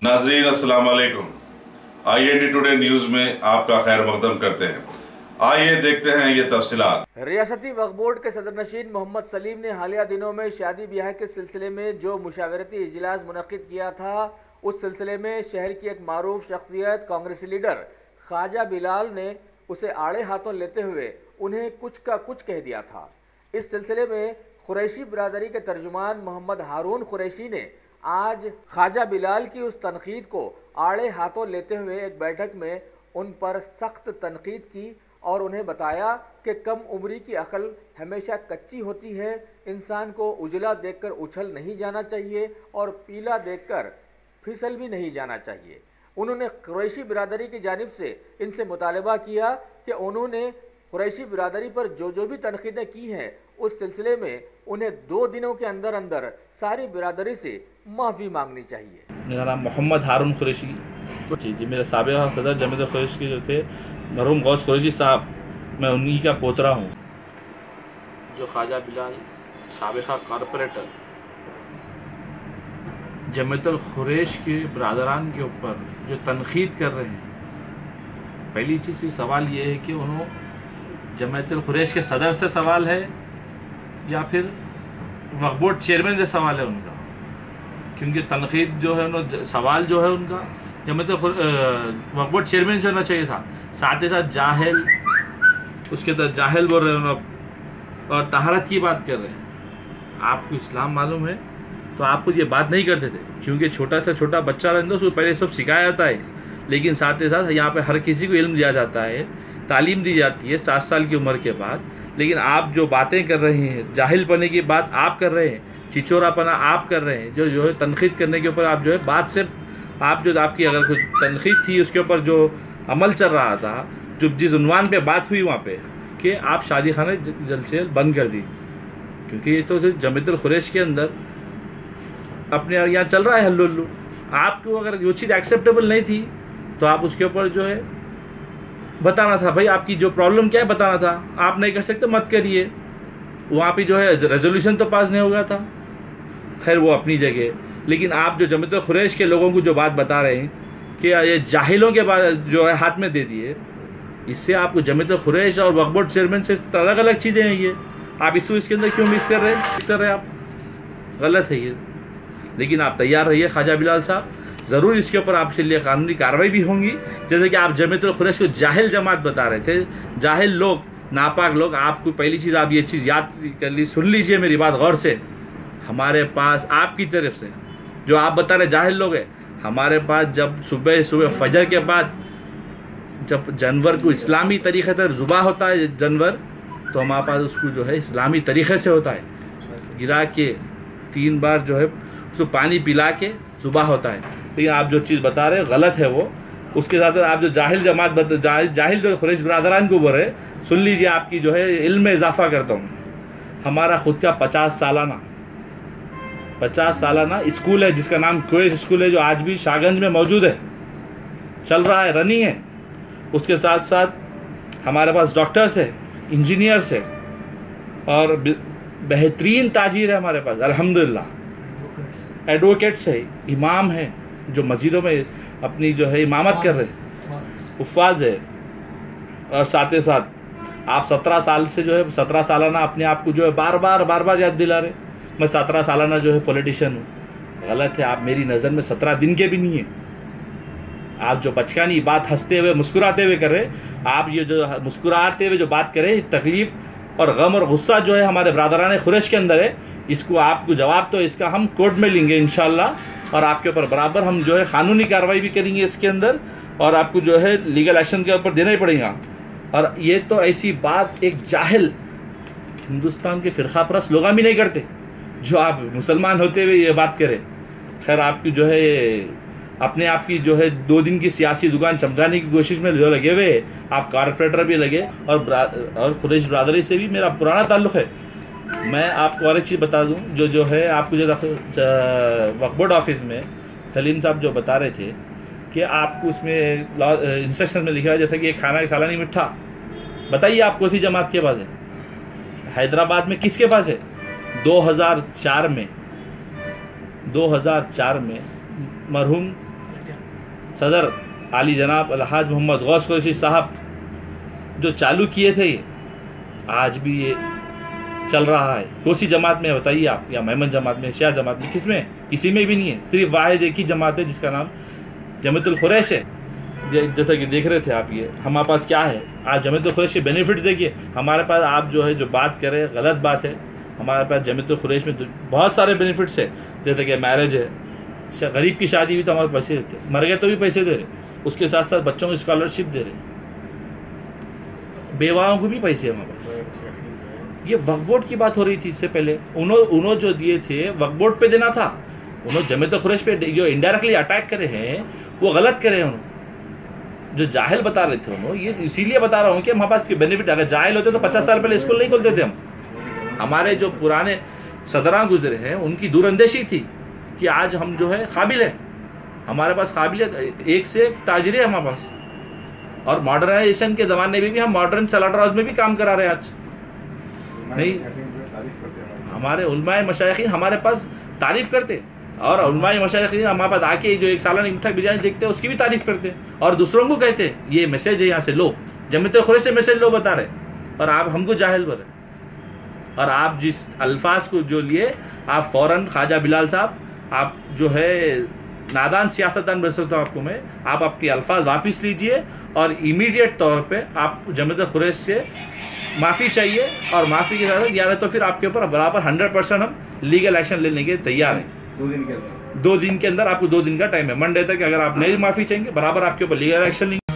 नाजरीन अस्सलाम वालेकुम। IND टुडे न्यूज में आपका खैर मकदम करते हैं। आइए देखते हैं ये तफसीलात। रियासती वक्फ बोर्ड के सदर नशीन मोहम्मद सलीम ने हालिया दिनों में शादी ब्याह के सिलसिले में जो मुशावरती इजलास मुनक्किद किया था, उस सिलसिले में शहर की एक मारूफ शख्सियत कांग्रेसी लीडर ख्वाजा बिलाल ने उसे आड़े हाथों लेते हुए उन्हें कुछ का कुछ कह दिया था। इस सिलसिले में कुरैशी बिरादरी के तर्जुमान मोहम्मद हारून कुरैशी ने आज ख्वाजा बिलाल की उस तनकीद को आड़े हाथों लेते हुए एक बैठक में उन पर सख्त तनकीद की और उन्हें बताया कि कम उम्री की अक्ल हमेशा कच्ची होती है। इंसान को उजला देखकर उछल नहीं जाना चाहिए और पीला देखकर फिसल भी नहीं जाना चाहिए। उन्होंने कुरैशी बिरादरी की जानिब से इनसे मुतालबा किया कि उन्होंने कुरैशी बिरादरी पर जो भी तनकीदें की हैं, उस सिलसिले में उन्हें 2 दिनों के अंदर अंदर सारी बिरादरी से माफ़ी मांगनी चाहिए। मेरा नाम मोहम्मद हारून कुरैशी जी मेरे साबिक़ा सदर जमीयत कुरैशी के जो थे मरहूम गौस कुरैशी साहब, मैं उन्हीं का पोतरा हूँ। जो ख्वाजा बिलाल साबिक़ा कॉरपोरेटर जमीयतुल कुरैश के बरादरान के ऊपर जो तनकीद कर रहे हैं, पहली चीज़ ये सवाल ये है कि उन्होंने जमीयतुल कुरैश के सदर से सवाल है या फिर वक्फ बोर्ड चेयरमैन से सवाल है उनका, क्योंकि तनकीद जो है सवाल जो है उनका जमीयतुल वक्फ बोर्ड चेयरमैन से होना चाहिए था। साथ ही साथ जाहिल, उसके तहत जाहिल बोल रहे हैं और तहारत की बात कर रहे हैं। आपको इस्लाम मालूम है तो आप ये बात नहीं करते थे, क्योंकि छोटा से छोटा बच्चा रहता है उसको पहले सब सिखाया जाता है, लेकिन साथ ही साथ यहाँ पे हर किसी को इल्म दिया जाता है, तालीम दी जाती है 7 साल की उम्र के बाद। लेकिन आप जो बातें कर रहे हैं, जाहिल पने की बात आप कर रहे हैं, चिचोरापना आप कर रहे हैं, जो है तनकीद करने के ऊपर आप जो है बात से आप जो आपकी अगर कुछ तनकीद थी उसके ऊपर जो अमल चल रहा था, जो जिस उन्वान पे बात हुई वहाँ पे कि आप शादी खाने जल्द से जल्द बंद कर दी, क्योंकि ये तो जमीयतुल कुरैश के अंदर अपने यहाँ चल रहा है हल्लुल्लू। आपको अगर वो चीज़ एक्सेप्टेबल नहीं थी तो आप उसके ऊपर जो है बताना था, भाई आपकी जो प्रॉब्लम क्या है बताना था। आप नहीं कर सकते मत करिए, वहाँ पे जो है रेजोल्यूशन तो पास नहीं होगा था, खैर वो अपनी जगह। लेकिन आप जो जमीयतुल कुरैश के लोगों को जो बात बता रहे हैं कि ये जाहिलों के बाद जो है हाथ में दे दिए, इससे आपको जमीयतुल कुरैश और वक्फ बोर्ड चेयरमैन से अलग अलग चीज़ें हैं। ये आप इसके अंदर क्यों मिक्स कर रहे हैं? आप गलत है ये। लेकिन आप तैयार रहिए ख्वाजा बिलाल साहब, ज़रूर इसके ऊपर आपके लिए कानूनी कार्रवाई भी होंगी। जैसे कि आप जमीयतुल कुरैश को जाहिल जमात बता रहे थे, जाहिल लोग, नापाक लोग। आपको पहली चीज़ आप ये चीज़ याद कर ली, सुन लीजिए मेरी बात गौर से। हमारे पास आपकी तरफ से जो आप बता रहे जाहिल लोग हैं, हमारे पास जब सुबह फजर के बाद जब जानवर को इस्लामी तरीक़े से ज़ुबा होता है जानवर, तो हमारे पास उसको जो है इस्लामी तरीक़े से होता है, गिरा के 3 बार जो है उसको पानी पिला के ज़ुबा होता है। लेकिन आप जो चीज़ बता रहे हैं गलत है वो। उसके साथ आप जो जाहिल जमात जाहिल जो कुरैश बरादरान को बोल रहे, सुन लीजिए, आपकी जो है इल्म में इजाफा करता हूँ। हमारा खुद का 50 सालाना स्कूल है जिसका नाम कुरैश स्कूल है, जो आज भी शाहगंज में मौजूद है, चल रहा है, रनिंग है। उसके साथ साथ हमारे पास डॉक्टर्स है, इंजीनियर्स है और बेहतरीन ताजीर है हमारे पास, अल्हम्दुलिल्लाह। एडवोकेट्स है, इमाम है जो मस्जिदों में अपनी जो है इमामत कर रहे हैं, उफ़ाज़ है। और साथ ही साथ आप 17 साल से जो है 17 सालाना अपने आप को जो है बार बार याद दिला रहे, मैं 17 सालाना जो है पॉलिटिशियन हूँ। गलत है, आप मेरी नज़र में 17 दिन के भी नहीं हैं। आप जो बचकानी बात हंसते हुए मुस्कुराते हुए कर रहे, आप ये जो मुस्कुराते हुए जो बात करें, तकलीफ़ और गम और गुस्सा जो है हमारे बरादरान कुरैश के अंदर है, इसको आपको जवाब तो इसका हम कोर्ट में लेंगे इंशाअल्लाह, और आपके ऊपर बराबर हम जो है कानूनी कार्रवाई भी करेंगे इसके अंदर, और आपको जो है लीगल एक्शन के ऊपर देना ही पड़ेगा। और ये तो ऐसी बात एक जाहिल हिंदुस्तान के फ़िरक़ा परस्त लोग भी नहीं करते, जो आप मुसलमान होते हुए ये बात करें। खैर आपकी जो है अपने आप की जो है 2 दिन की सियासी दुकान चमकाने की कोशिश में जो लगे हुए, आप कॉरपोरेटर भी लगे, और कुरैश बरादरी से भी मेरा पुराना ताल्लुक़ है। मैं आपको और एक चीज़ बता दूं, जो है आपको जो वक्फ बोर्ड ऑफिस में सलीम साहब जो बता रहे थे कि आपको उसमें इंस्ट्रक्शन में लिखा है जैसे कि एक खाना एक सालानी मिठा, बताइए आप कौन सी जमात के पास है? हैदराबाद में किसके पास है? 2004 में मरहूम सदर आली जनाब अलहाज मोहम्मद गौस कुरैशी साहब जो चालू किए थे, ये आज भी ये चल रहा है। कौन सी जमात में बताइए आप, या मेमन जमात में, शिया जमात में, किसमें? किसी में भी नहीं है। सिर्फ वाहिद एक ही जमात है जिसका नाम जमातुल खुरैश है। जैसा कि देख रहे थे आप, ये हमारे पास क्या है आज जमातुल खुरैश के बेनिफिट्स देखिए। हमारे पास आप जो है जो बात करें गलत बात है। हमारे पास जमातुल खुरैश में बहुत सारे बेनिफिट्स है, जैसे कि मैरिज है, गरीब की शादी हुई तो हमारे पैसे देते, मर गए तो भी पैसे दे रहे, उसके साथ साथ बच्चों को स्कॉलरशिप दे रहे, बेवाओं को भी पैसे हमारे पास। ये वक्फ बोर्ड की बात हो रही थी इससे पहले, उन्होंने जो दिए थे वक्फ बोर्ड पे देना था। उन्होंने जमातुल खुरैश पे जो इनडायरेक्टली अटैक करे हैं वो गलत करे हैं। उन्होंने जो जाहिल बता रहे थे, उन्होंने ये इसीलिए बता रहा हूँ कि हमारे पास बेनिफिट, अगर जाहिल होते तो 50 साल पहले स्कूल नहीं खोलते थे हम। हमारे जो पुराने सदरा गुजरे हैं उनकी दूरअंदेशी थी कि आज हम जो है काबिल है, हमारे पास काबिलियत, एक से एक ताजरे हमारे पास। और मॉडर्नाइजेशन के ज़माने में भी हम मॉडर्न सलाटर हाउस में भी काम करा रहे हैं आज। नहीं, हमारे उलमाए मशाइखीन हमारे पास तारीफ़ करते, और उलमाए मशाइखीन हमारे पास आके जो एक सालाना मीठा बिरयानी देखते हैं उसकी भी तारीफ़ करते, और दूसरों को कहते ये मैसेज है यहाँ से लो, जमातुल खुरैश से मैसेज लो बता रहे, और आप हमको जाहिल बोले। और आप जिस अल्फाज को जो लिए, आप फ़ौरन ख्वाजा बिलाल साहब, आप जो है नादान सियासतदान बन सकता हूँ आपको मैं, आप आपके अल्फाज वापस लीजिए और इमीडिएट तौर पे आप जमातुल खुरैश से माफ़ी चाहिए, और माफ़ी के साथ या तो फिर आपके ऊपर बराबर 100% हम लीगल एक्शन लेने के तैयार हैं। 2 दिन के अंदर आपको 2 दिन का टाइम है, मंडे तक। अगर आप नहीं माफ़ी चाहेंगे बराबर आपके ऊपर लीगल एक्शन लेंगे।